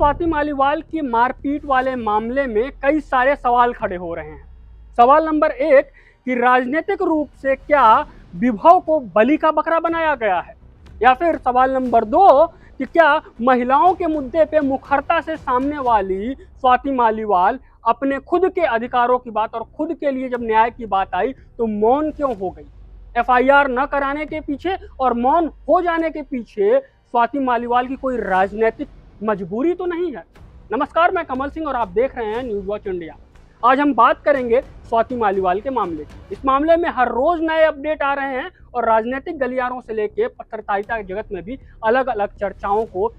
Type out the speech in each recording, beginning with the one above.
स्वाति मालीवाल की मारपीट वाले मामले में कई सारे सवाल खड़े हो रहे हैं। सवाल नंबर 1 कि राजनीतिक रूप से क्या विभव को बलि का बकरा बनाया गया है, या फिर सवाल नंबर 2 कि क्या महिलाओं के मुद्दे पे मुखरता से सामने वाली स्वाति मालीवाल अपने खुद के अधिकारों की बात और खुद के लिए जब न्याय की बात आई तो मौन क्यों हो गई। एफआईआर न कराने के पीछे और मौन हो जाने के पीछे स्वाति मालीवाल की कोई राजनीतिक मजबूरी तो नहीं है। नमस्कार, मैं कमल सिंह और आप देख रहे हैं न्यूज वॉच इंडिया। आज हम बात करेंगे स्वाति मालीवाल के मामले की। इस मामले में हर रोज नए अपडेट आ रहे हैं और राजनीतिक गलियारों से लेकर पत्रकारिता जगत में भी अलग अलग चर्चाओं को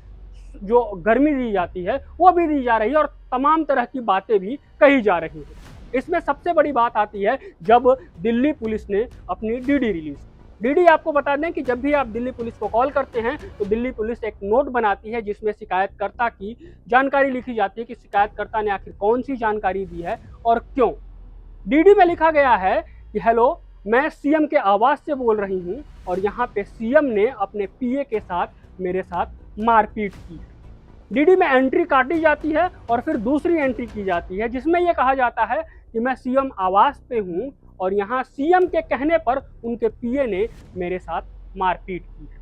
जो गर्मी दी जाती है वो भी दी जा रही है और तमाम तरह की बातें भी कही जा रही हैं। इसमें सबसे बड़ी बात आती है जब दिल्ली पुलिस ने अपनी डीडी रिलीज। डीडी आपको बता दें कि जब भी आप दिल्ली पुलिस को कॉल करते हैं तो दिल्ली पुलिस एक नोट बनाती है जिसमें शिकायतकर्ता की जानकारी लिखी जाती है कि शिकायतकर्ता ने आखिर कौन सी जानकारी दी है और क्यों। डीडी में लिखा गया है कि हेलो, मैं सीएम के आवास से बोल रही हूँ और यहाँ पे सीएम ने अपने पीए के साथ मेरे साथ मारपीट की है। डीडी में एंट्री काटी जाती है और फिर दूसरी एंट्री की जाती है जिसमें यह कहा जाता है कि मैं सीएम आवास पे हूँ और यहाँ सीएम के कहने पर उनके पीए ने मेरे साथ मारपीट की है।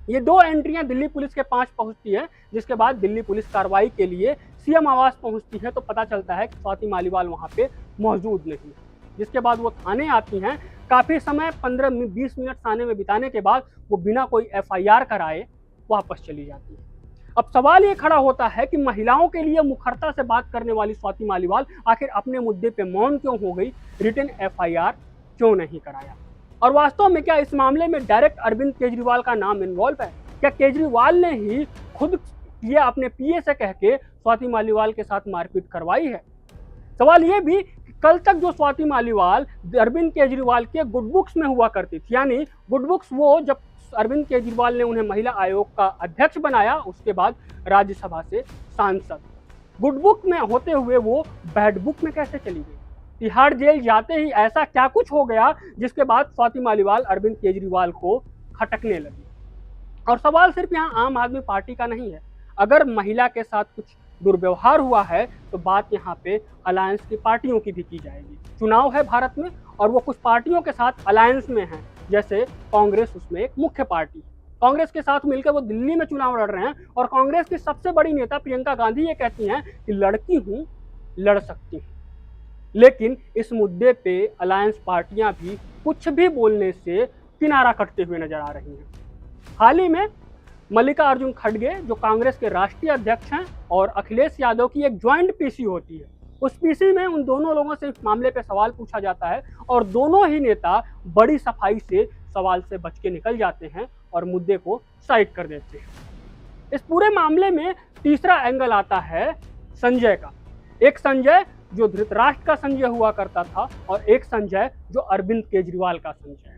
ये दो एंट्रियां दिल्ली पुलिस के पास पहुंचती है, जिसके बाद दिल्ली पुलिस कार्रवाई के लिए सीएम आवास पहुंचती है तो पता चलता है कि स्वाति मालीवाल वहां पे मौजूद नहीं है। जिसके बाद वो थाने आती हैं। काफी समय 15-20 मिनट थाने में बिताने के बाद वो बिना कोई एफआईआर कराए वापस चली जाती है। अब सवाल ये खड़ा होता है कि महिलाओं के लिए मुखरता से बात करने वाली स्वाति मालीवाल आखिर अपने मुद्दे पे मौन क्यों हो गई, रिटन एफआईआर क्यों नहीं कराया, और वास्तव में क्या इस मामले में डायरेक्ट अरविंद केजरीवाल का नाम इन्वॉल्व है। क्या केजरीवाल ने ही खुद ये अपने पीए से कह के स्वाति मालीवाल के साथ मारपीट करवाई है। सवाल ये भी कि कल तक जो स्वाति मालीवाल अरविंद केजरीवाल के गुड बुक्स में हुआ करती थी, यानी गुड बुक्स वो जब अरविंद केजरीवाल ने उन्हें महिला आयोग का अध्यक्ष बनाया उसके बाद राज्यसभा से सांसद, गुड बुक में होते हुए वो बैड बुक में कैसे चली गई। तिहाड़ जेल जाते ही ऐसा क्या कुछ हो गया जिसके बाद स्वाति मालीवाल अरविंद केजरीवाल को खटकने लगी। और सवाल सिर्फ यहाँ आम आदमी पार्टी का नहीं है। अगर महिला के साथ कुछ दुर्व्यवहार हुआ है तो बात यहाँ पे अलायंस की पार्टियों की भी की जाएगी। चुनाव है भारत में और वो कुछ पार्टियों के साथ अलायंस में है, जैसे कांग्रेस उसमें एक मुख्य पार्टी। कांग्रेस के साथ मिलकर वो दिल्ली में चुनाव लड़ रहे हैं और कांग्रेस की सबसे बड़ी नेता प्रियंका गांधी ये कहती हैं कि लड़की हूं, लड़ सकती हूं। लेकिन इस मुद्दे पे अलायंस पार्टियां भी कुछ भी बोलने से किनारा कटते हुए नजर आ रही हैं। हाल ही में मल्लिकार्जुन खड़गे जो कांग्रेस के राष्ट्रीय अध्यक्ष हैं और अखिलेश यादव की एक ज्वाइंट पीसी होती है, उस पीसी में उन दोनों लोगों से इस मामले पे सवाल पूछा जाता है और दोनों ही नेता बड़ी सफाई से सवाल से बच के निकल जाते हैं और मुद्दे को साइड कर देते हैं। इस पूरे मामले में तीसरा एंगल आता है संजय का। एक संजय जो धृतराष्ट्र का संजय हुआ करता था और एक संजय जो अरविंद केजरीवाल का संजय है।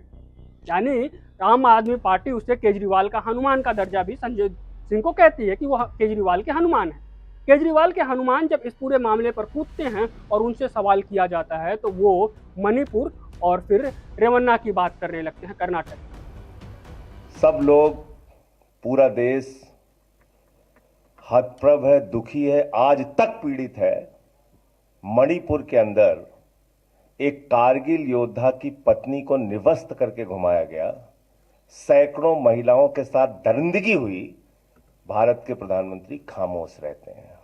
यानी आम आदमी पार्टी उसे केजरीवाल का हनुमान का दर्जा भी संजय सिंह को कहती है कि वह केजरीवाल के हनुमान है। केजरीवाल के हनुमान जब इस पूरे मामले पर कूदते हैं और उनसे सवाल किया जाता है तो वो मणिपुर और फिर रेवन्ना की बात करने लगते हैं, कर्नाटक। सब लोग, पूरा देश हतप्रभ है, दुखी है, आज तक पीड़ित है। मणिपुर के अंदर एक कारगिल योद्धा की पत्नी को निवस्त करके घुमाया गया, सैकड़ों महिलाओं के साथ दरिंदगी हुई, भारत के प्रधानमंत्री खामोश रहते हैं।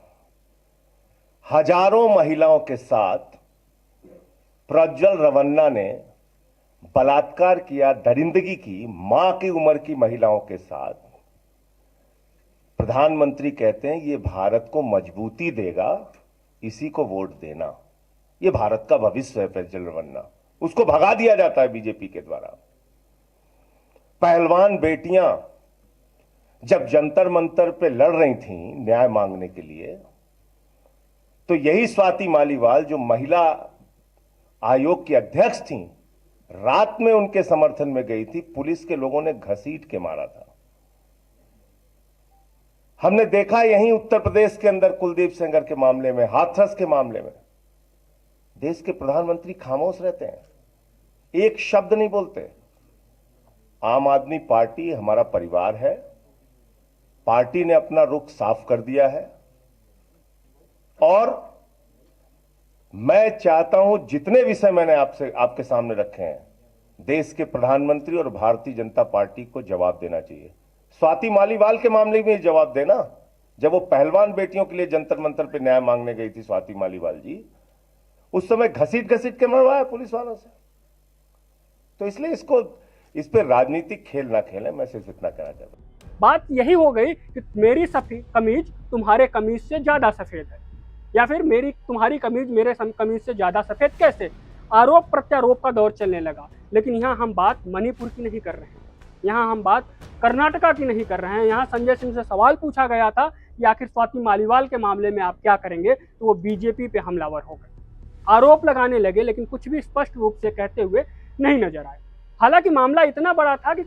हजारों महिलाओं के साथ प्रज्वल रेवन्ना ने बलात्कार किया, दरिंदगी की, मां की उम्र की महिलाओं के साथ। प्रधानमंत्री कहते हैं ये भारत को मजबूती देगा, इसी को वोट देना। ये भारत का भविष्य है प्रज्वल रेवन्ना, उसको भगा दिया जाता है बीजेपी के द्वारा। पहलवान बेटियां जब जंतर मंतर पे लड़ रही थीं न्याय मांगने के लिए, तो यही स्वाति मालीवाल जो महिला आयोग की अध्यक्ष थीं, रात में उनके समर्थन में गई थी, पुलिस के लोगों ने घसीट के मारा था। हमने देखा यहीं उत्तर प्रदेश के अंदर कुलदीप सेंगर के मामले में, हाथरस के मामले में, देश के प्रधानमंत्री खामोश रहते हैं, एक शब्द नहीं बोलते। आम आदमी पार्टी हमारा परिवार है, पार्टी ने अपना रुख साफ कर दिया है। और मैं चाहता हूं जितने विषय मैंने आपके सामने रखे हैं, देश के प्रधानमंत्री और भारतीय जनता पार्टी को जवाब देना चाहिए। स्वाति मालीवाल के मामले में जवाब देना, जब वो पहलवान बेटियों के लिए जंतर मंतर पे न्याय मांगने गई थी स्वाति मालीवाल जी, उस समय घसीट घसीट के मरवाया पुलिस वालों से। तो इसलिए इस पे राजनीतिक खेल ना खेलें, मैं सिर्फ इतना कहना चाहता हूं। बात यही हो गई कि मेरी कमीज तुम्हारे कमीज से ज्यादा सफेद है, या फिर तुम्हारी कमीज मेरे कमीज से ज्यादा सफेद कैसे? आरोप प्रत्यारोप का दौर चलने लगा। लेकिन यहाँ हम बात मणिपुर की नहीं कर रहे हैं, यहाँ हम बात कर्नाटका की नहीं कर रहे हैं। यहाँ संजय सिंह से सवाल पूछा गया था कि आखिर स्वाति मालीवाल के मामले में आप क्या करेंगे, तो वो बीजेपी पे हमलावर हो गए, आरोप लगाने लगे, लेकिन कुछ भी स्पष्ट रूप से कहते हुए नहीं नजर आए। हालांकि मामला इतना बड़ा था कि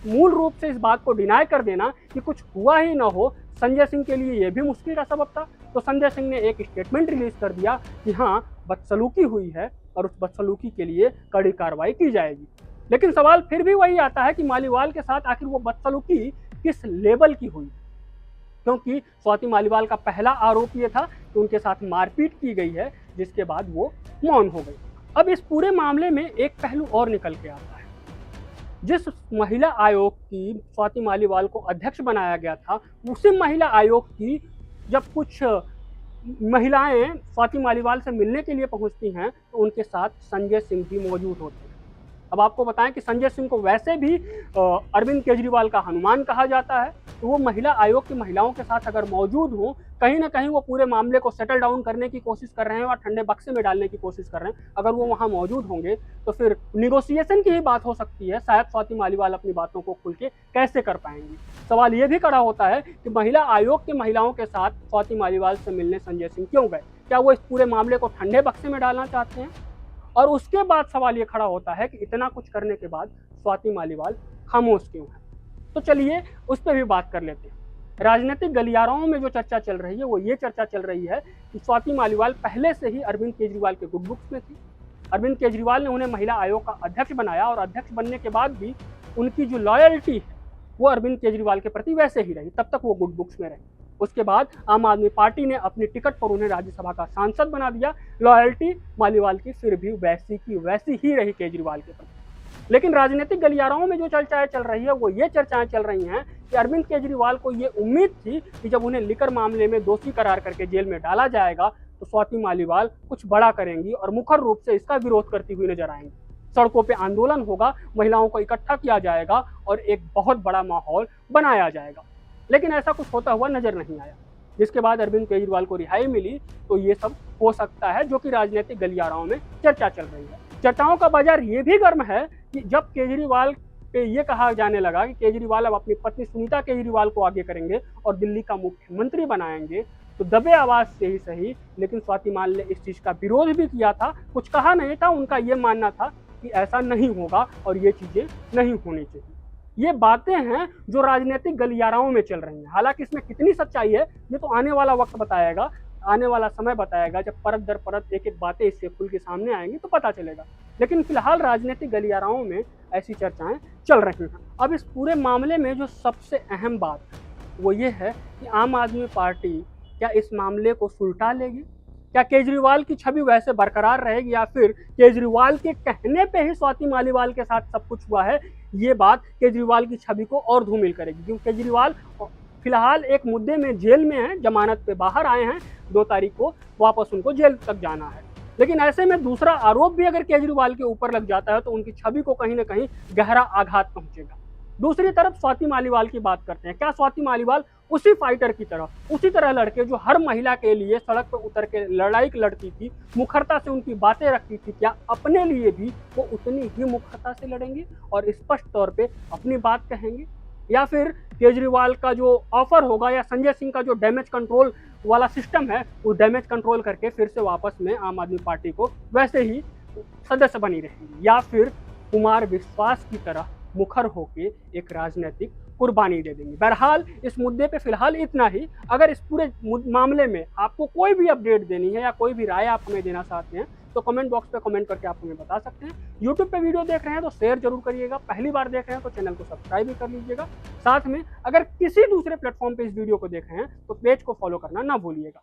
मूल रूप से इस बात को डिनाई कर देना कि कुछ हुआ ही ना हो, संजय सिंह के लिए यह भी मुश्किल का सबब था। तो संजय सिंह ने एक स्टेटमेंट रिलीज कर दिया कि हाँ, बदसलूकी हुई है और उस बदसलूकी के लिए कड़ी कार्रवाई की जाएगी। लेकिन सवाल फिर भी वही आता है कि मालीवाल के साथ आखिर वो बदसलूकी किस लेवल की हुई, क्योंकि स्वाति मालीवाल का पहला आरोप ये था कि उनके साथ मारपीट की गई है, जिसके बाद वो मौन हो गई। अब इस पूरे मामले में एक पहलू और निकल के आता है। जिस महिला आयोग की स्वाति मालीवाल को अध्यक्ष बनाया गया था, उसी महिला आयोग की जब कुछ महिलाएं स्वाति मालीवाल से मिलने के लिए पहुंचती हैं, तो उनके साथ संजय सिंह भी मौजूद होते हैं। अब आपको बताएं कि संजय सिंह को वैसे भी अरविंद केजरीवाल का हनुमान कहा जाता है, तो वो महिला आयोग की महिलाओं के साथ अगर मौजूद हों, कहीं ना कहीं वो पूरे मामले को सेटल डाउन करने की कोशिश कर रहे हैं और ठंडे बक्से में डालने की कोशिश कर रहे हैं। अगर वो वहाँ मौजूद होंगे तो फिर निगोसिएशन की ही बात हो सकती है। शायद स्वाति मालीवाल अपनी बातों को खुल के कैसे कर पाएंगी। सवाल ये भी खड़ा होता है कि महिला आयोग की महिलाओं के साथ स्वाति मालीवाल से मिलने संजय सिंह क्यों गए? क्या वो इस पूरे मामले को ठंडे बक्से में डालना चाहते हैं? और उसके बाद सवाल ये खड़ा होता है कि इतना कुछ करने के बाद स्वाति मालीवाल खामोश क्यों है? तो चलिए उस पर भी बात कर लेते हैं। राजनीतिक गलियारों में जो चर्चा चल रही है वो ये चर्चा चल रही है कि स्वाति मालीवाल पहले से ही अरविंद केजरीवाल के गुड बुक्स में थी। अरविंद केजरीवाल ने उन्हें महिला आयोग का अध्यक्ष बनाया और अध्यक्ष बनने के बाद भी उनकी जो लॉयल्टी है वो अरविंद केजरीवाल के प्रति वैसे ही रही, तब तक वो गुड बुक्स में रहे। उसके बाद आम आदमी पार्टी ने अपनी टिकट पर उन्हें राज्यसभा का सांसद बना दिया। लॉयल्टी मालीवाल की फिर भी वैसी की वैसी ही रही केजरीवाल के प्रति। लेकिन राजनीतिक गलियारों में जो चर्चाएं चल रही है वो ये चर्चाएं चल रही हैं कि अरविंद केजरीवाल को ये उम्मीद थी कि जब उन्हें लिकर मामले में दोषी करार करके जेल में डाला जाएगा तो स्वाति मालीवाल कुछ बड़ा करेंगी और मुखर रूप से इसका विरोध करती हुई नजर आएंगी। सड़कों पे आंदोलन होगा, महिलाओं को इकट्ठा किया जाएगा और एक बहुत बड़ा माहौल बनाया जाएगा। लेकिन ऐसा कुछ होता हुआ नजर नहीं आया। जिसके बाद अरविंद केजरीवाल को रिहाई मिली तो ये सब हो सकता है, जो कि राजनीतिक गलियारों में चर्चा चल रही है। चर्चाओं का बाजार ये भी गर्म है कि जब केजरीवाल पे ये कहा जाने लगा कि केजरीवाल अब अपनी पत्नी सुनीता केजरीवाल को आगे करेंगे और दिल्ली का मुख्यमंत्री बनाएंगे, तो दबे आवाज से ही सही, लेकिन स्वाति मालीवाल ने इस चीज का विरोध भी किया था। कुछ कहा नहीं था, उनका ये मानना था कि ऐसा नहीं होगा और ये चीजें नहीं होनी चाहिए। ये बातें हैं जो राजनीतिक गलियाराओं में चल रही हैं। हालांकि इसमें कितनी सच्चाई है ये तो आने वाला वक्त बताएगा, आने वाला समय बताएगा। जब परत दर परत एक एक बातें इससे खुल के सामने आएंगी तो पता चलेगा। लेकिन फिलहाल राजनीतिक गलियाराओं में ऐसी चर्चाएं चल रही हैं। अब इस पूरे मामले में जो सबसे अहम बात वो ये है कि आम आदमी पार्टी क्या इस मामले को सुलटा लेगी? क्या केजरीवाल की छवि वैसे बरकरार रहेगी या फिर केजरीवाल के कहने पे ही स्वाति मालीवाल के साथ सब कुछ हुआ है, ये बात केजरीवाल की छवि को और धूमिल करेगी? क्योंकि केजरीवाल फिलहाल एक मुद्दे में जेल में हैं, जमानत पे बाहर आए हैं, 2 तारीख को वापस उनको जेल तक जाना है। लेकिन ऐसे में दूसरा आरोप भी अगर केजरीवाल के ऊपर लग जाता है तो उनकी छवि को कहीं ना कहीं गहरा आघात पहुंचेगा। दूसरी तरफ स्वाति मालीवाल की बात करते हैं। क्या स्वाति मालीवाल उसी फाइटर की तरह, उसी तरह लड़के जो हर महिला के लिए सड़क पर उतर के लड़ाई लड़ती थी, मुखरता से उनकी बातें रखती थी, क्या अपने लिए भी वो उतनी ही मुखरता से लड़ेंगे और स्पष्ट तौर पे अपनी बात कहेंगे? या फिर केजरीवाल का जो ऑफर होगा या संजय सिंह का जो डैमेज कंट्रोल वाला सिस्टम है वो डैमेज कंट्रोल करके फिर से वापस में आम आदमी पार्टी को वैसे ही सदस्य बनी रहेंगी? या फिर कुमार विश्वास की तरह मुखर होके एक राजनीतिक कुर्बानी दे देंगे? बहरहाल इस मुद्दे पे फिलहाल इतना ही। अगर इस पूरे मामले में आपको कोई भी अपडेट देनी है या कोई भी राय आप हमें देना चाहते हैं तो कमेंट बॉक्स पे कमेंट करके आप हमें बता सकते हैं। यूट्यूब पे वीडियो देख रहे हैं तो शेयर जरूर करिएगा, पहली बार देख रहे हैं तो चैनल को सब्सक्राइब भी कर लीजिएगा। साथ में अगर किसी दूसरे प्लेटफॉर्म पे इस वीडियो को देख रहे हैं तो पेज को फॉलो करना ना भूलिएगा।